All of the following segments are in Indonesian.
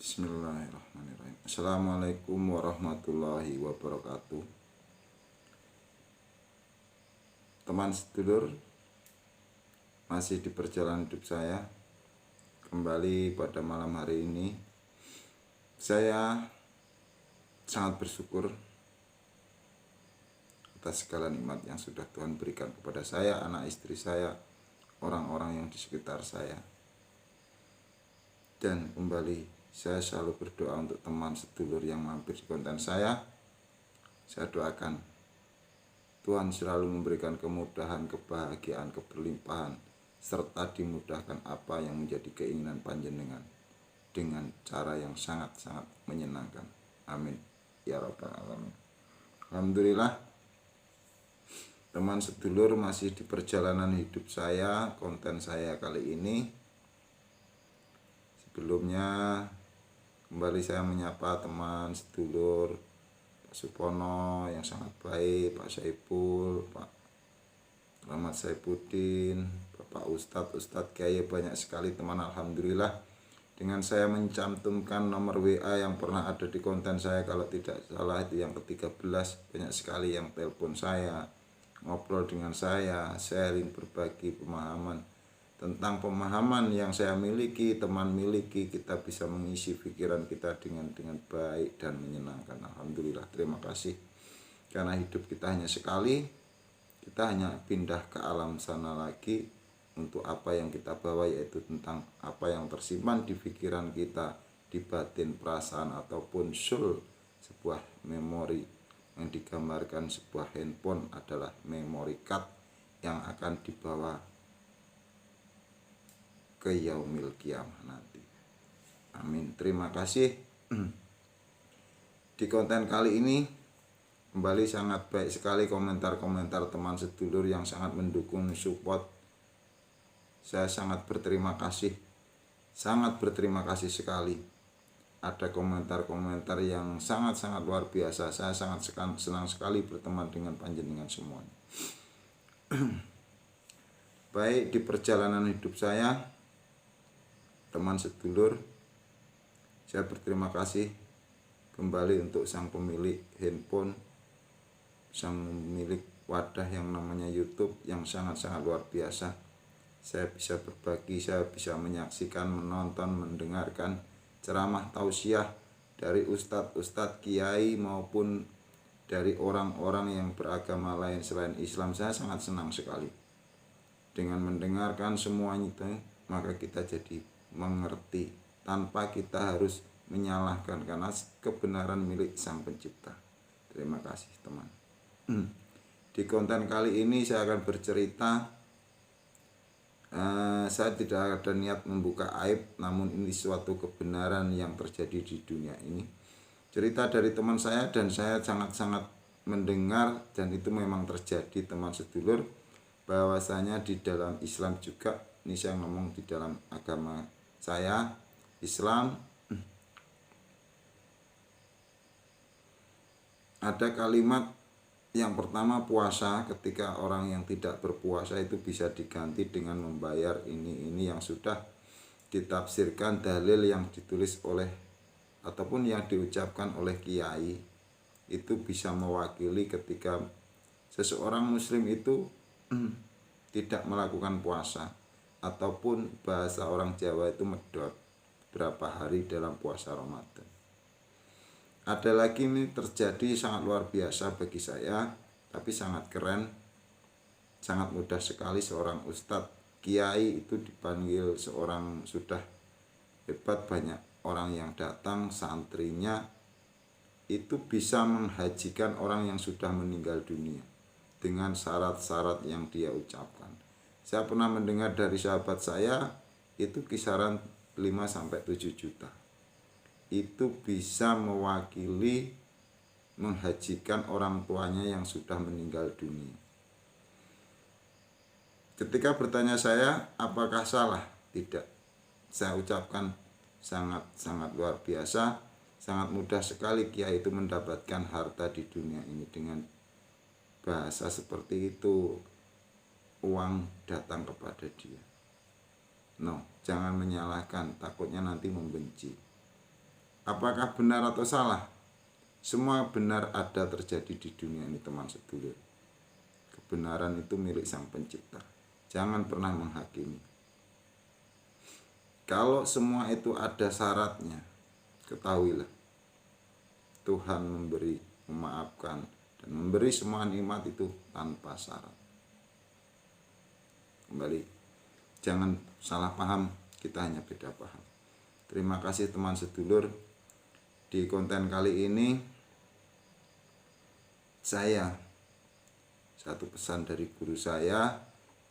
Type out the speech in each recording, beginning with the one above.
Bismillahirrahmanirrahim. Assalamualaikum warahmatullahi wabarakatuh. Teman sedulur, masih di perjalanan hidup saya. Kembali pada malam hari ini, saya sangat bersyukur atas segala nikmat yang sudah Tuhan berikan kepada saya, anak istri saya, orang-orang yang di sekitar saya. Dan kembali saya selalu berdoa untuk teman sedulur yang mampir di konten saya. Saya doakan Tuhan selalu memberikan kemudahan, kebahagiaan, keberlimpahan, serta dimudahkan apa yang menjadi keinginan panjenengan dengan cara yang sangat-sangat menyenangkan. Amin ya rabbal alamin. Alhamdulillah, teman sedulur, masih di perjalanan hidup saya, konten saya kali ini. Sebelumnya kembali saya menyapa teman sedulur Pak Supono yang sangat baik, Pak Saipul, Pak Rahmat Saipuddin, Bapak Ustadz Kiai, banyak sekali teman. Alhamdulillah, dengan saya mencantumkan nomor WA yang pernah ada di konten saya, kalau tidak salah itu yang ke-13, banyak sekali yang telepon saya, ngobrol dengan saya, sharing, berbagi pemahaman tentang pemahaman yang saya miliki, teman miliki. Kita bisa mengisi pikiran kita dengan baik dan menyenangkan. Alhamdulillah, terima kasih, karena hidup kita hanya sekali. Kita hanya pindah ke alam sana lagi untuk apa yang kita bawa, yaitu tentang apa yang tersimpan di pikiran kita, di batin, perasaan, ataupun soul. Sebuah memori yang digambarkan sebuah handphone adalah memory card yang akan dibawa ke yaumil kiamah nanti. Amin. Terima kasih. Di konten kali ini kembali sangat baik sekali komentar-komentar teman sedulur yang sangat mendukung, support. Saya sangat berterima kasih. Sangat berterima kasih sekali. Ada komentar-komentar yang sangat-sangat luar biasa. Saya sangat senang sekali berteman dengan panjenengan semuanya. Baik, di perjalanan hidup saya, teman sedulur, saya berterima kasih kembali untuk sang pemilik handphone, sang pemilik wadah yang namanya YouTube, yang sangat-sangat luar biasa. Saya bisa berbagi, saya bisa menyaksikan, menonton, mendengarkan ceramah tausiah dari ustadz, kiai, maupun dari orang-orang yang beragama lain selain Islam. Saya sangat senang sekali dengan mendengarkan semuanya itu, maka kita jadi mengerti tanpa kita harus menyalahkan, karena kebenaran milik Sang Pencipta. Terima kasih teman. Di konten kali ini saya akan bercerita. Saya tidak ada niat membuka aib, namun ini suatu kebenaran yang terjadi di dunia ini. Cerita dari teman saya, dan saya sangat-sangat mendengar, dan itu memang terjadi teman sedulur, bahwasanya di dalam Islam juga, ini saya ngomong di dalam agama saya, Islam, ada kalimat yang pertama, puasa. Ketika orang yang tidak berpuasa itu bisa diganti dengan membayar ini yang sudah ditafsirkan, dalil yang ditulis oleh ataupun yang diucapkan oleh kiai, itu bisa mewakili ketika seseorang muslim itu tidak melakukan puasa, ataupun bahasa orang Jawa itu medot, berapa hari dalam puasa Ramadan. Ada lagi, ini terjadi sangat luar biasa bagi saya, tapi sangat keren, sangat mudah sekali. Seorang ustadz kiai itu dipanggil seorang sudah hebat, banyak orang yang datang, santrinya itu bisa menghajikan orang yang sudah meninggal dunia dengan syarat-syarat yang dia ucapkan. Saya pernah mendengar dari sahabat saya, itu kisaran 5-7 juta. Itu bisa mewakili menghajikan orang tuanya yang sudah meninggal dunia. Ketika bertanya saya, apakah salah? Tidak. Saya ucapkan sangat-sangat luar biasa, sangat mudah sekali kiai itu mendapatkan harta di dunia ini. Dengan bahasa seperti itu, uang datang kepada dia. No, jangan menyalahkan, takutnya nanti membenci. Apakah benar atau salah? Semua benar ada terjadi di dunia ini teman sedulur. Kebenaran itu milik Sang Pencipta. Jangan pernah menghakimi. Kalau semua itu ada syaratnya, ketahuilah Tuhan memberi, memaafkan, dan memberi semua nikmat itu tanpa syarat. Kembali, jangan salah paham, kita hanya beda paham. Terima kasih teman sedulur. Di konten kali ini saya satu pesan dari guru saya,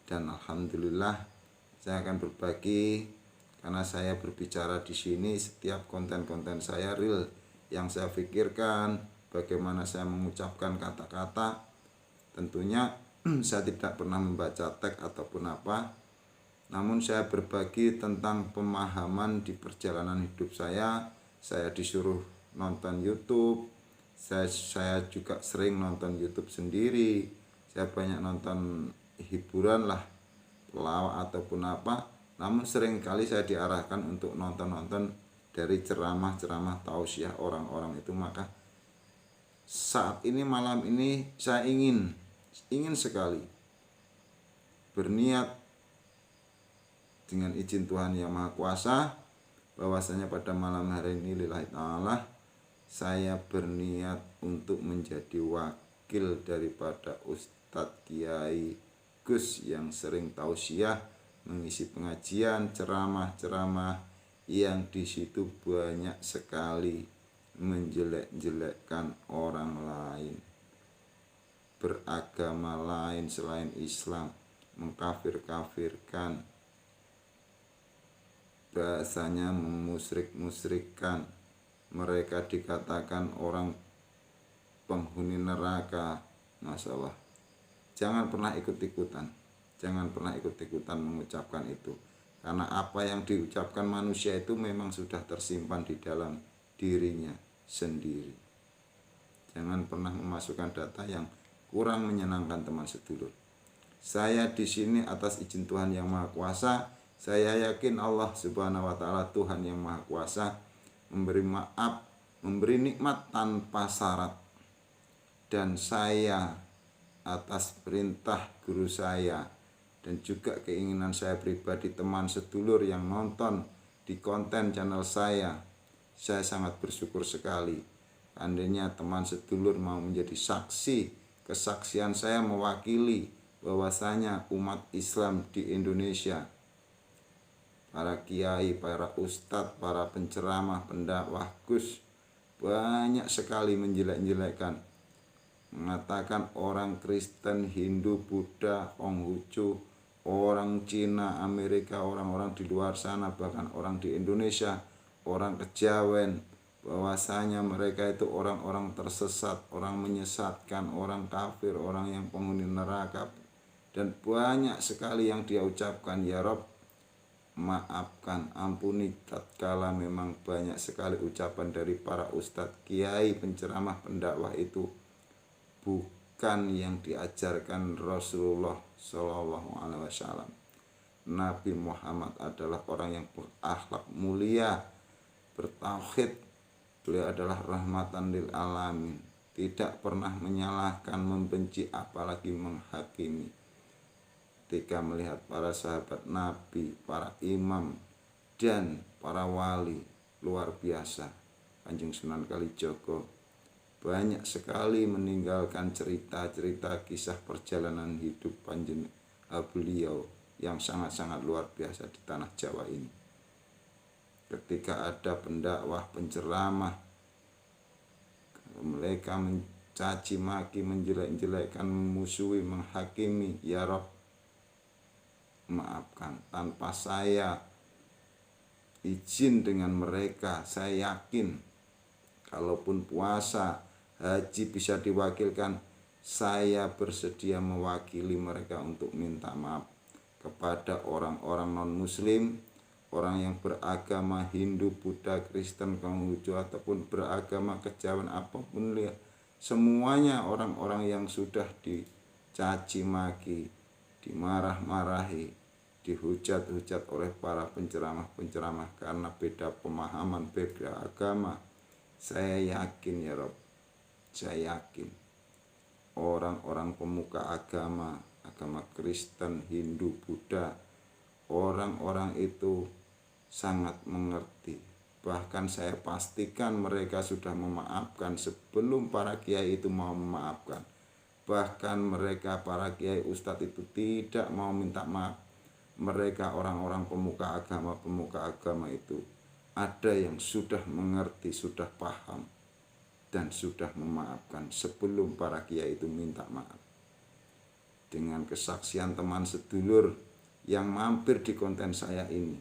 dan alhamdulillah saya akan berbagi karena saya berbicara di sini. Setiap konten-konten saya real yang saya pikirkan, bagaimana saya mengucapkan kata-kata. Tentunya saya tidak pernah membaca teks ataupun apa, namun saya berbagi tentang pemahaman di perjalanan hidup saya. Saya disuruh nonton YouTube, saya juga sering nonton YouTube sendiri. Saya banyak nonton hiburan lah, pelawak ataupun apa. Namun sering kali saya diarahkan untuk nonton-nonton dari ceramah-ceramah tausiah orang-orang itu. Maka saat ini, malam ini, saya ingin sekali berniat dengan izin Tuhan Yang Maha Kuasa, bahwasanya pada malam hari ini lillahi ta'ala saya berniat untuk menjadi wakil daripada Ustadz Kiai Gus yang sering tausiah, mengisi pengajian, ceramah-ceramah yang di situ banyak sekali menjelek-jelekkan orang lain, beragama lain selain Islam, mengkafir-kafirkan, bahasanya memusyrik-musyrikkan. Mereka dikatakan orang penghuni neraka. Masalah, jangan pernah ikut-ikutan, jangan pernah ikut-ikutan mengucapkan itu, karena apa yang diucapkan manusia itu memang sudah tersimpan di dalam dirinya sendiri. Jangan pernah memasukkan data yang kurang menyenangkan teman sedulur. Saya di sini atas izin Tuhan Yang Maha Kuasa. Saya yakin Allah Subhanahu wa Ta'ala, Tuhan Yang Maha Kuasa, memberi maaf, memberi nikmat tanpa syarat. Dan saya atas perintah guru saya dan juga keinginan saya pribadi, teman sedulur yang nonton di konten channel saya sangat bersyukur sekali. Andainya teman sedulur mau menjadi saksi, kesaksian saya mewakili bahwasanya umat Islam di Indonesia, para kiai, para ustadz, para penceramah, pendakwah Gus banyak sekali menjelek-jelekkan, mengatakan orang Kristen, Hindu, Buddha, Konghucu, orang Cina, Amerika, orang-orang di luar sana, bahkan orang di Indonesia, orang Kejawen, bahwasanya mereka itu orang-orang tersesat, orang menyesatkan, orang kafir, orang yang penghuni neraka. Dan banyak sekali yang dia ucapkan, ya Rob, maafkan, ampuni, tatkala memang banyak sekali ucapan dari para ustadz, kiai, penceramah, pendakwah itu bukan yang diajarkan Rasulullah Shallallahu Alaihi Wasallam. Nabi Muhammad adalah orang yang berakhlak mulia, bertauhid. Beliau adalah rahmatan lil alamin, tidak pernah menyalahkan, membenci, apalagi menghakimi. Ketika melihat para sahabat Nabi, para imam, dan para wali, luar biasa. Kanjeng Sunan Kalijogo banyak sekali meninggalkan cerita-cerita kisah perjalanan hidup beliau yang sangat-sangat luar biasa di tanah Jawa ini. Ketika ada pendakwah, penceramah, mereka mencaci maki, menjelek-jelekkan, memusuhi, menghakimi, ya Rob, maafkan. Tanpa saya izin dengan mereka, saya yakin kalaupun puasa, haji bisa diwakilkan, saya bersedia mewakili mereka untuk minta maaf kepada orang-orang non-muslim, orang yang beragama Hindu, Buddha, Kristen, Konghucu, ataupun beragama Kejawen apapun, semuanya orang-orang yang sudah dicaci maki, dimarah-marahi, dihujat-hujat oleh para penceramah-penceramah karena beda pemahaman, beda agama, Saya yakin ya Rob, saya yakin orang-orang pemuka agama Kristen, Hindu, Buddha, orang-orang itu sangat mengerti. Bahkan saya pastikan mereka sudah memaafkan sebelum para kiai itu mau memaafkan. Bahkan mereka para kiai ustadz itu tidak mau minta maaf. Mereka orang-orang pemuka agama itu ada yang sudah mengerti, sudah paham, dan sudah memaafkan sebelum para kiai itu minta maaf. Dengan kesaksian teman sedulur yang mampir di konten saya ini,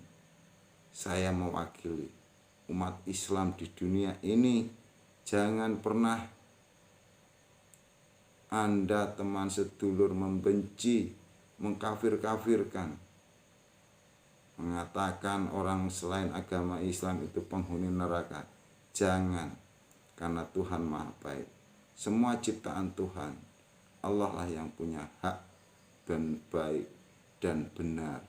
saya mewakili umat Islam di dunia ini. Jangan pernah Anda teman sedulur membenci, mengkafir-kafirkan, mengatakan orang selain agama Islam itu penghuni neraka. Jangan, karena Tuhan Maha Baik. Semua ciptaan Tuhan, Allah lah yang punya hak dan baik dan benar.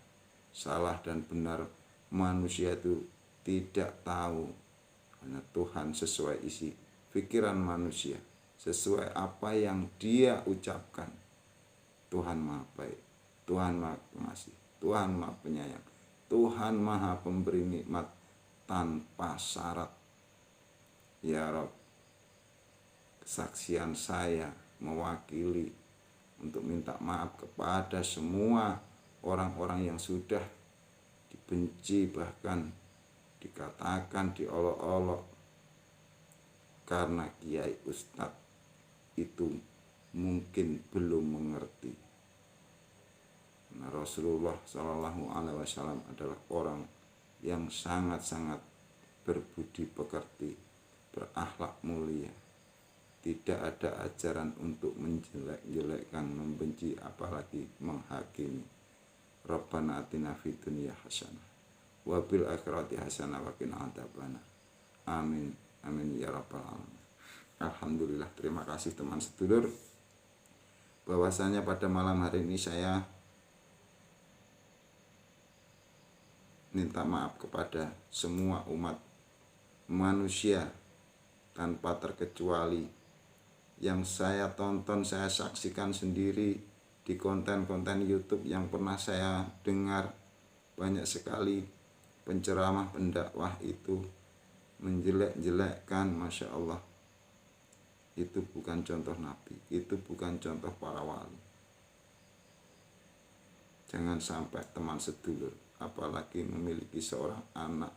Salah dan benar manusia itu tidak tahu. Hanya Tuhan sesuai isi pikiran manusia, sesuai apa yang dia ucapkan. Tuhan Maha Baik, Tuhan Maha Pengasih, Tuhan Maha Penyayang, Tuhan Maha Pemberi nikmat tanpa syarat. Ya Rob, kesaksian saya mewakili untuk minta maaf kepada semua orang-orang yang sudah dibenci, bahkan dikatakan diolok-olok karena kiai ustadz itu mungkin belum mengerti. Nah, Rasulullah Shallallahu Alaihi Wasallam adalah orang yang sangat-sangat berbudi pekerti, berakhlak mulia. Tidak ada ajaran untuk menjelek-jelekkan, membenci, apalagi menghakimi. Rabbana atina fid dunya hasanah wa bil akhirati hasanah wa qina adzabannar. Amin. Amin ya rabbal alamin. Alhamdulillah, terima kasih teman sedulur. Bahwasanya pada malam hari ini saya minta maaf kepada semua umat manusia tanpa terkecuali yang saya tonton, saya saksikan sendiri di konten-konten YouTube yang pernah saya dengar. Banyak sekali penceramah, pendakwah itu menjelek-jelekkan, Masya Allah. Itu bukan contoh Nabi, itu bukan contoh para wali. Jangan sampai teman sedulur, apalagi memiliki seorang anak,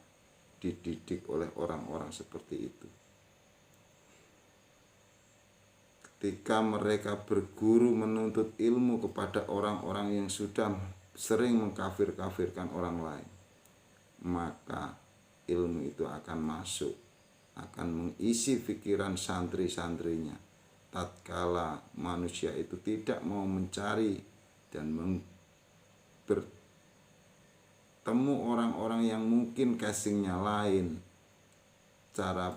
dididik oleh orang-orang seperti itu. Ketika mereka berguru menuntut ilmu kepada orang-orang yang sudah sering mengkafir-kafirkan orang lain, maka ilmu itu akan masuk, akan mengisi pikiran santri-santrinya. Tatkala manusia itu tidak mau mencari dan bertemu orang-orang yang mungkin casingnya lain, cara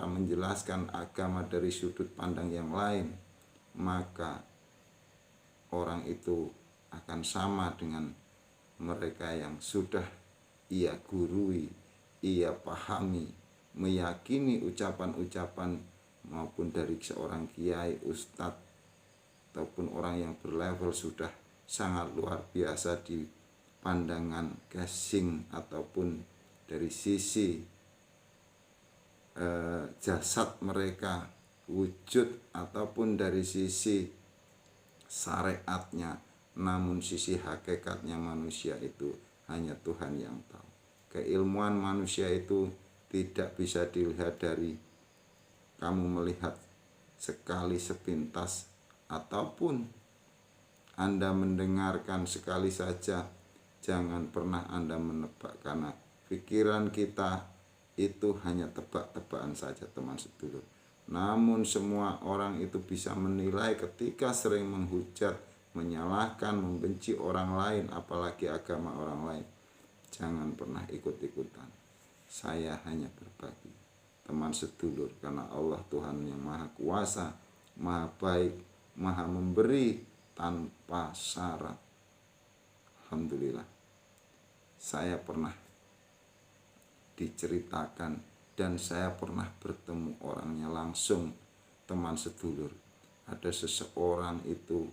menjelaskan agama dari sudut pandang yang lain, maka orang itu akan sama dengan mereka yang sudah ia gurui, ia pahami, meyakini ucapan-ucapan maupun dari seorang kiai, ustadz, ataupun orang yang berlevel sudah sangat luar biasa di pandangan casing ataupun dari sisi jasad mereka, wujud, ataupun dari sisi syariatnya. Namun sisi hakikatnya manusia itu hanya Tuhan yang tahu. Keilmuan manusia itu tidak bisa dilihat dari kamu melihat sekali sepintas ataupun Anda mendengarkan sekali saja. Jangan pernah Anda menebak, karena pikiran kita itu hanya tebak-tebakan saja teman sedulur. Namun semua orang itu bisa menilai ketika sering menghujat, menyalahkan, membenci orang lain, apalagi agama orang lain. Jangan pernah ikut-ikutan. Saya hanya berbagi teman sedulur, karena Allah Tuhan yang Maha Kuasa, Maha Baik, Maha Memberi tanpa syarat. Alhamdulillah, saya pernah diceritakan dan saya pernah bertemu orangnya langsung, teman sedulur. Ada seseorang itu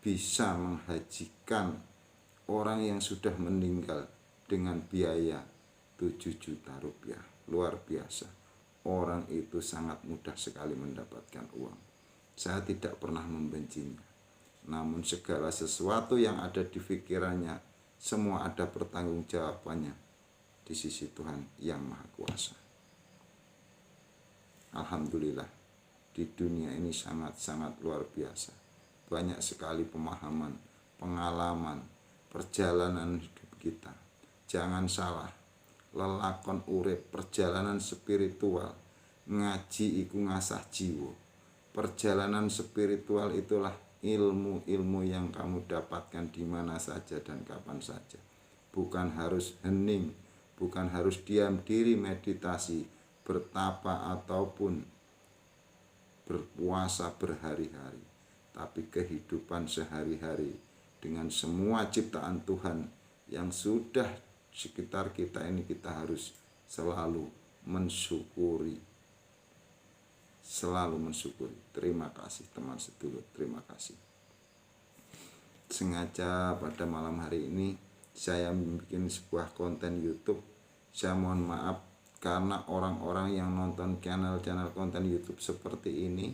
bisa menghajikan orang yang sudah meninggal dengan biaya 7 juta rupiah. Luar biasa. Orang itu sangat mudah sekali mendapatkan uang. Saya tidak pernah membencinya. Namun segala sesuatu yang ada di pikirannya, semua ada pertanggungjawabannya di sisi Tuhan yang Maha Kuasa. Alhamdulillah, di dunia ini sangat-sangat luar biasa. Banyak sekali pemahaman, pengalaman, perjalanan hidup kita. Jangan salah, lelakon urip, perjalanan spiritual, ngaji iku ngasah jiwa. Perjalanan spiritual itulah ilmu-ilmu yang kamu dapatkan di mana saja dan kapan saja. Bukan harus hening, bukan harus diam diri meditasi, bertapa ataupun berpuasa berhari-hari, tapi kehidupan sehari-hari dengan semua ciptaan Tuhan yang sudah sekitar kita ini, kita harus selalu mensyukuri. Selalu mensyukuri. Terima kasih teman sedulur, terima kasih. Sengaja pada malam hari ini saya bikin sebuah konten YouTube. Saya mohon maaf karena orang-orang yang nonton channel-channel konten YouTube seperti ini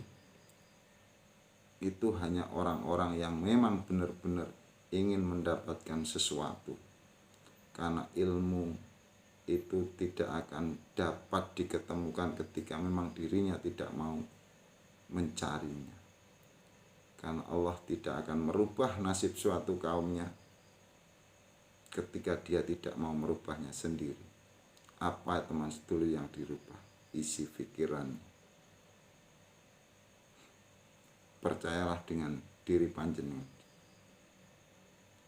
itu hanya orang-orang yang memang benar-benar ingin mendapatkan sesuatu. Karena ilmu itu tidak akan dapat diketemukan ketika memang dirinya tidak mau mencarinya. Karena Allah tidak akan merubah nasib suatu kaumnya ketika dia tidak mau merubahnya sendiri. Apa teman sedulur yang dirubah? Isi pikirannya. Percayalah dengan diri panjenengan.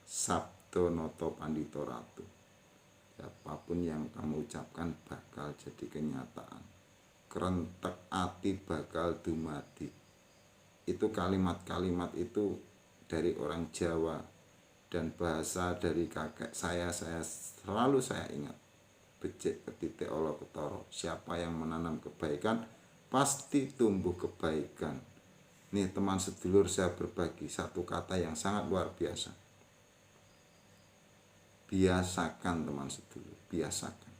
Sabdo noto pandito ratu. Apapun yang kamu ucapkan bakal jadi kenyataan. Kerentek ati bakal dumadi. Itu kalimat-kalimat itu dari orang Jawa dan bahasa dari kakek saya selalu saya ingat. Becik ketitik olo ketoro. Siapa yang menanam kebaikan pasti tumbuh kebaikan. Nih teman sedulur, saya berbagi satu kata yang sangat luar biasa. Biasakan teman sedulur, biasakan.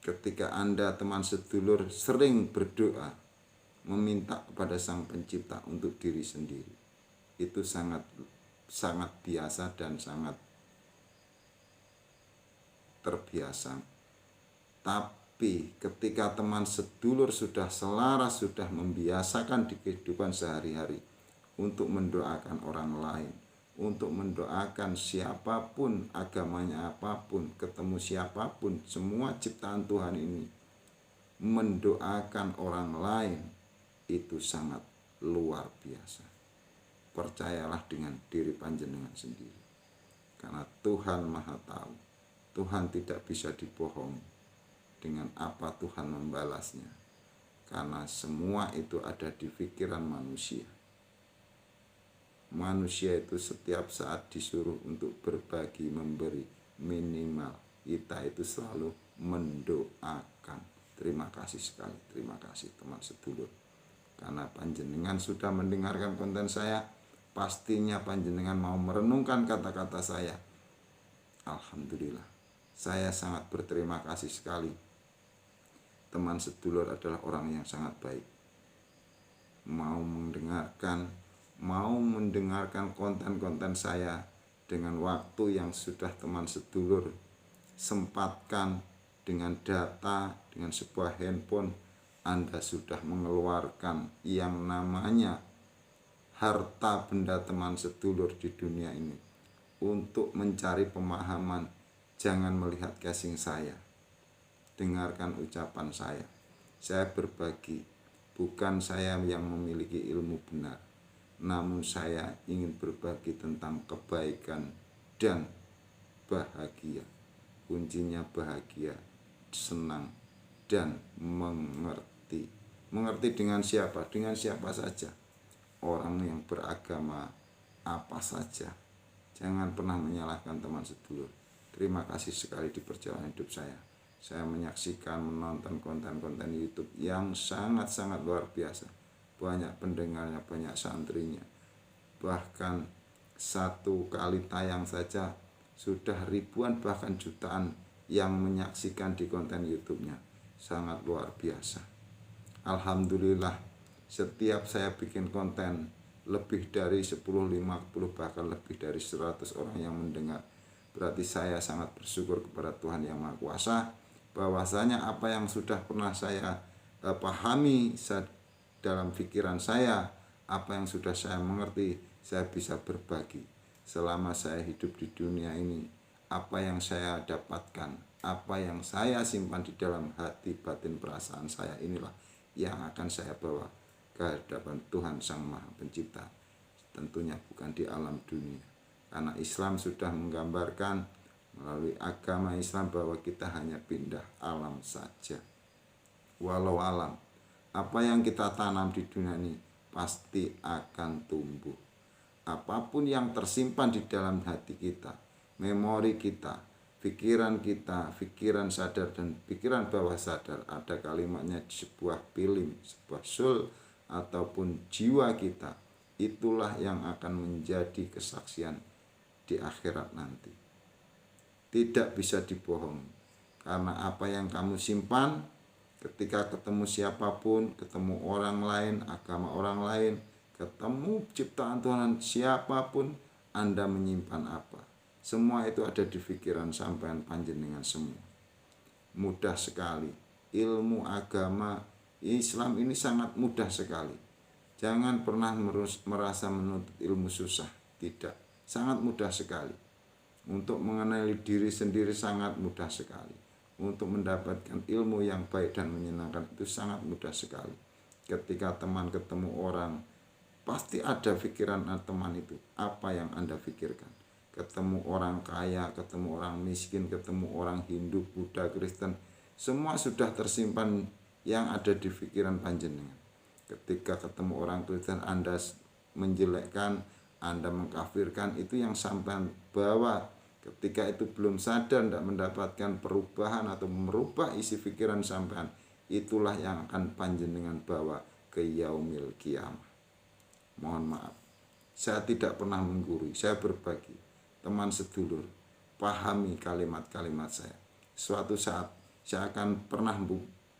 Ketika Anda teman sedulur sering berdoa, meminta kepada Sang Pencipta untuk diri sendiri, itu sangat biasa dan sangat terbiasa. Tapi ketika teman sedulur sudah selaras, sudah membiasakan di kehidupan sehari-hari untuk mendoakan orang lain, untuk mendoakan siapapun, agamanya apapun, ketemu siapapun, semua ciptaan Tuhan ini, mendoakan orang lain, itu sangat luar biasa. Percayalah dengan diri panjenengan sendiri. Karena Tuhan Maha Tahu, Tuhan tidak bisa dibohongi dengan apa Tuhan membalasnya. Karena semua itu ada di pikiran manusia. Manusia itu setiap saat disuruh untuk berbagi, memberi. Minimal kita itu selalu mendoakan. Terima kasih sekali, terima kasih teman sedulur. Karena panjenengan sudah mendengarkan konten saya, pastinya panjenengan mau merenungkan kata-kata saya. Alhamdulillah, saya sangat berterima kasih sekali. Teman sedulur adalah orang yang sangat baik. Mau mendengarkan konten-konten saya dengan waktu yang sudah teman sedulur sempatkan, dengan data, dengan sebuah handphone, Anda sudah mengeluarkan yang namanya harta benda teman sedulur di dunia ini untuk mencari pemahaman. Jangan melihat casing saya, dengarkan ucapan saya. Saya berbagi, bukan saya yang memiliki ilmu benar, namun saya ingin berbagi tentang kebaikan dan bahagia. Kuncinya bahagia, senang, dan mengerti. Mengerti dengan siapa? Dengan siapa saja. Orang yang beragama apa saja. Jangan pernah menyalahkan teman sedulur. Terima kasih sekali di perjalanan hidup saya. Saya menyaksikan, menonton konten-konten YouTube yang sangat-sangat luar biasa. Banyak pendengarnya, banyak santrinya. Bahkan satu kali tayang saja sudah ribuan bahkan jutaan yang menyaksikan di konten YouTube-nya. Sangat luar biasa. Alhamdulillah, setiap saya bikin konten lebih dari 10, 50 bahkan lebih dari 100 orang yang mendengar. Berarti saya sangat bersyukur kepada Tuhan Yang Maha Kuasa, bahwasanya apa yang sudah pernah saya pahami dalam pikiran saya, apa yang sudah saya mengerti, saya bisa berbagi. Selama saya hidup di dunia ini, apa yang saya dapatkan, apa yang saya simpan di dalam hati batin perasaan saya, inilah yang akan saya bawa ke hadapan Tuhan Sang Maha Pencipta. Tentunya bukan di alam dunia, karena Islam sudah menggambarkan melalui agama Islam bahwa kita hanya pindah alam saja. Walau alam, apa yang kita tanam di dunia ini pasti akan tumbuh. Apapun yang tersimpan di dalam hati kita, memori kita, pikiran sadar dan pikiran bawah sadar, ada kalimatnya di sebuah film, sebuah soul ataupun jiwa kita, itulah yang akan menjadi kesaksian di akhirat nanti. Tidak bisa dibohongi, karena apa yang kamu simpan ketika ketemu siapapun, ketemu orang lain, agama orang lain, ketemu ciptaan Tuhan siapapun, Anda menyimpan apa, semua itu ada di pikiran sampean panjenengan semua. Mudah sekali. Ilmu agama Islam ini sangat mudah sekali. Jangan pernah merasa menuntut ilmu susah. Tidak. Sangat mudah sekali. Untuk mengenali diri sendiri sangat mudah sekali. Untuk mendapatkan ilmu yang baik dan menyenangkan itu sangat mudah sekali. Ketika teman ketemu orang, pasti ada pikiran teman itu. Apa yang Anda pikirkan? Ketemu orang kaya, ketemu orang miskin, ketemu orang Hindu, Buddha, Kristen, semua sudah tersimpan yang ada di pikiran panjenengan. Ketika ketemu orang Kristen, Anda menjelekkan, Anda mengkafirkan, itu yang sampai bawa. Ketika itu belum sadar, tidak mendapatkan perubahan atau merubah isi pikiran sampean, itulah yang akan panjenengan bawa ke yaumil kiamah. Mohon maaf, saya tidak pernah menggurui, saya berbagi. Teman sedulur, pahami kalimat-kalimat saya. Suatu saat saya akan pernah,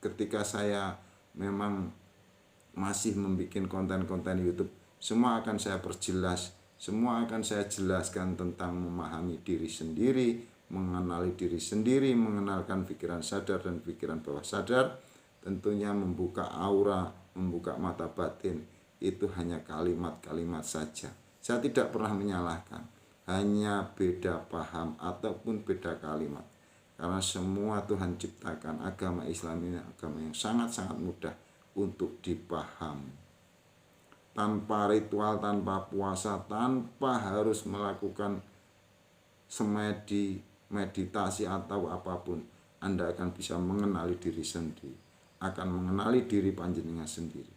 ketika saya memang masih membuat konten-konten YouTube, semua akan saya perjelas, semua akan saya jelaskan tentang memahami diri sendiri, mengenali diri sendiri, mengenalkan pikiran sadar dan pikiran bawah sadar, tentunya membuka aura, membuka mata batin. Itu hanya kalimat-kalimat saja. Saya tidak pernah menyalahkan, hanya beda paham ataupun beda kalimat. Karena semua Tuhan ciptakan, agama Islam ini agama yang sangat-sangat mudah untuk dipahami. Tanpa ritual, tanpa puasa, tanpa harus melakukan semedi, meditasi atau apapun, Anda akan bisa mengenali diri sendiri, akan mengenali diri panjenengan sendiri.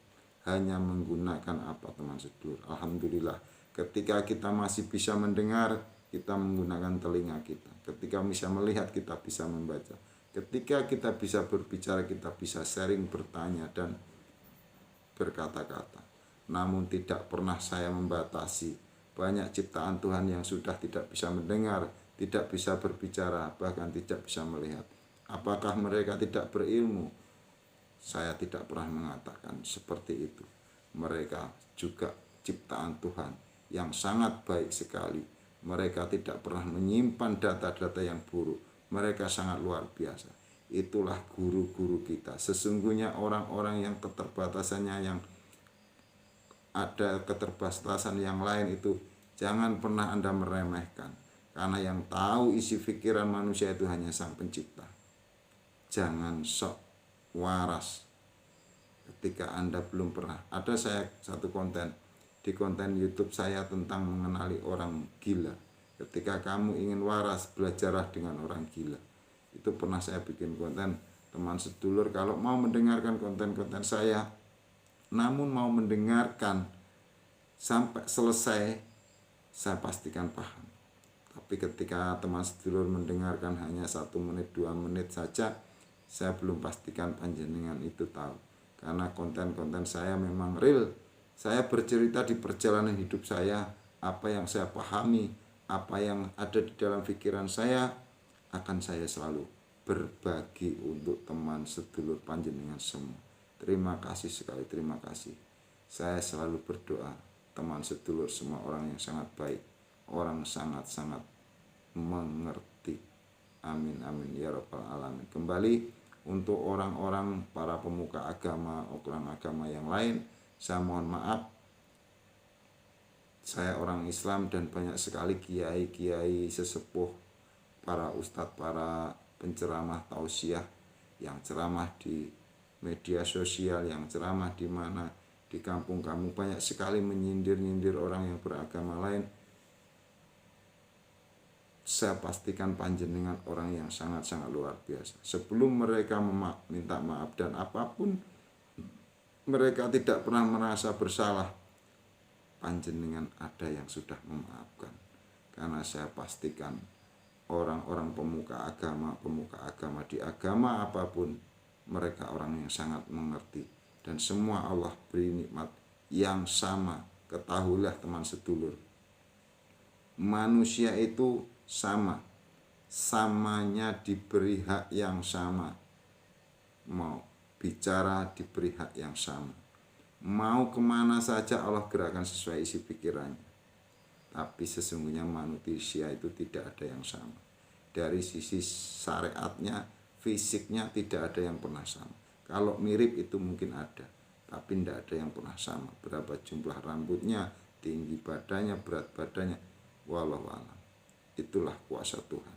Hanya menggunakan apa, teman sedulur? Alhamdulillah, ketika kita masih bisa mendengar, kita menggunakan telinga kita. Ketika bisa melihat, kita bisa membaca. Ketika kita bisa berbicara, kita bisa sharing, bertanya, dan berkata-kata. Namun tidak pernah saya membatasi. Banyak ciptaan Tuhan yang sudah tidak bisa mendengar, tidak bisa berbicara, bahkan tidak bisa melihat. Apakah mereka tidak berilmu? Saya tidak pernah mengatakan seperti itu. Mereka juga ciptaan Tuhan yang sangat baik sekali. Mereka tidak pernah menyimpan data-data yang buruk. Mereka sangat luar biasa. Itulah guru-guru kita. Sesungguhnya orang-orang yang keterbatasannya, yang ada keterbatasan yang lain itu, jangan pernah Anda meremehkan. Karena yang tahu isi pikiran manusia itu hanya Sang Pencipta. Jangan sok waras ketika Anda belum pernah. Ada saya satu konten di konten YouTube saya tentang mengenali orang gila. Ketika kamu ingin waras, belajarlah dengan orang gila. Itu pernah saya bikin konten. Teman sedulur, kalau mau mendengarkan konten-konten saya, namun mau mendengarkan sampai selesai, saya pastikan paham. Tapi ketika teman sedulur mendengarkan hanya 1 menit 2 menit saja, saya belum pastikan panjenengan itu tahu. Karena konten-konten saya memang real. Saya bercerita di perjalanan hidup saya, apa yang saya pahami, apa yang ada di dalam pikiran saya, akan saya selalu berbagi untuk teman sedulur panjenengan semua. Terima kasih sekali, terima kasih. Saya selalu berdoa, teman sedulur semua orang yang sangat baik, orang sangat-sangat mengerti. Amin, amin, ya rabbal alamin. Kembali untuk orang-orang para pemuka agama, orang agama yang lain, saya mohon maaf. Saya orang Islam dan banyak sekali kiai-kiai sesepuh, para ustadz, para penceramah tausiah yang ceramah di media sosial, yang ceramah di mana, di kampung-kampung, banyak sekali menyindir-nyindir orang yang beragama lain. Saya pastikan panjenengan orang yang sangat-sangat luar biasa. Sebelum mereka minta maaf dan apapun, mereka tidak pernah merasa bersalah. Panjenengan ada yang sudah memaafkan. Karena saya pastikan orang-orang pemuka agama di agama apapun, mereka orang yang sangat mengerti. Dan semua Allah beri nikmat yang sama. Ketahuilah teman sedulur, manusia itu sama, samanya diberi hak yang sama. Mau bicara diberi hak yang sama, mau kemana saja Allah gerakkan sesuai isi pikirannya. Tapi sesungguhnya manusia itu tidak ada yang sama. Dari sisi syariatnya, fisiknya tidak ada yang pernah sama. Kalau mirip itu mungkin ada, tapi tidak ada yang pernah sama. Berapa jumlah rambutnya, tinggi badannya, berat badannya, wallahu a'lam. Itulah kuasa Tuhan.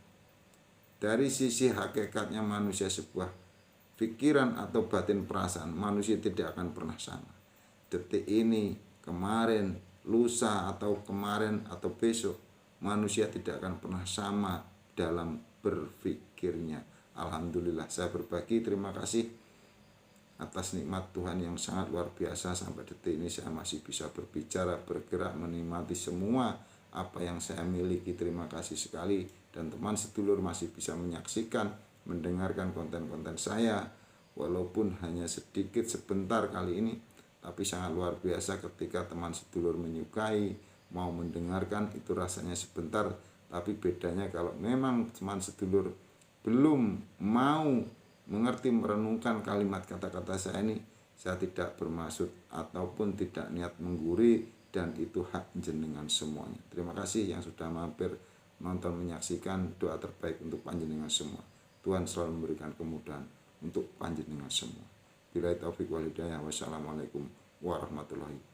Dari sisi hakikatnya manusia, sebuah pikiran atau batin perasaan, manusia tidak akan pernah sama. Detik ini, kemarin, lusa atau kemarin atau besok, manusia tidak akan pernah sama dalam berpikirnya. Alhamdulillah, saya berbagi, terima kasih atas nikmat Tuhan yang sangat luar biasa. Sampai detik ini saya masih bisa berbicara, bergerak, menikmati semua apa yang saya miliki. Terima kasih sekali. Dan teman sedulur masih bisa menyaksikan, mendengarkan konten-konten saya, walaupun hanya sedikit sebentar kali ini, tapi sangat luar biasa ketika teman sedulur menyukai, mau mendengarkan, itu rasanya sebentar. Tapi bedanya kalau memang teman sedulur belum mau mengerti, merenungkan kalimat kata-kata saya ini, saya tidak bermaksud ataupun tidak niat menggurui, dan itu hak jenengan semuanya. Terima kasih yang sudah mampir nonton, menyaksikan. Doa terbaik untuk panjenengan semua. Tuhan selalu memberikan kemudahan untuk panjenengan semua. Billahi taufiq wal hidayah. Wassalamualaikum warahmatullahi wabarakatuh.